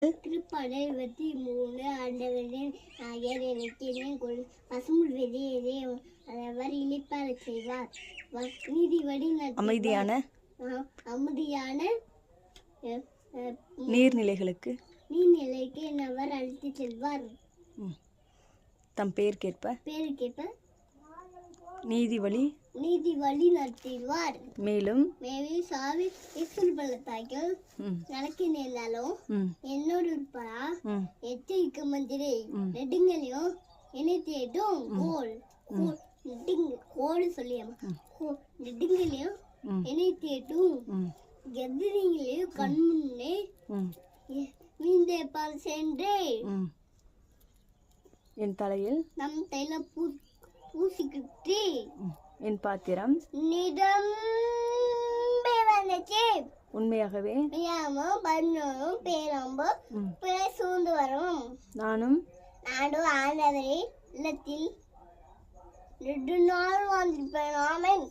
திருப்பாடல் 23 ஆண்டவரே நாயர் எனக்கேன் பசும்புல் விதையதே அவர் இழிப்பாரச் செய்வார் நீதிபடி அமைதியான நீர்நிலைகளுக்கு அவர் அழைத்து செல்வார். தம் பேருக்கேற்ப நீதி வழி நடத்துவார். மேலும் சாவி பள்ளத்தாக்கில் நடக்க நேர்ந்தாலும் என்னோடு இருப்பாரா. எச்சரிக்கை மந்திரி நெடுங்களையும் இணைத்தேட்டும் கோடு சொல்லியம்மா நெடுங்களையும் இணைத்தேட்டும் எதிரிகளையும் கண்முன்னே மீந்தேப்பால் சென்று என் தலையில் நம் தைல பூசிக்கிட்டு என் பாத்திரம் உண்மையாகவே சூழ்ந்து வரும். நானும் ஆண்டவரே இல்லத்தில் 2 நாள் வாழ்ந்திருப்பேன். ஆமென்.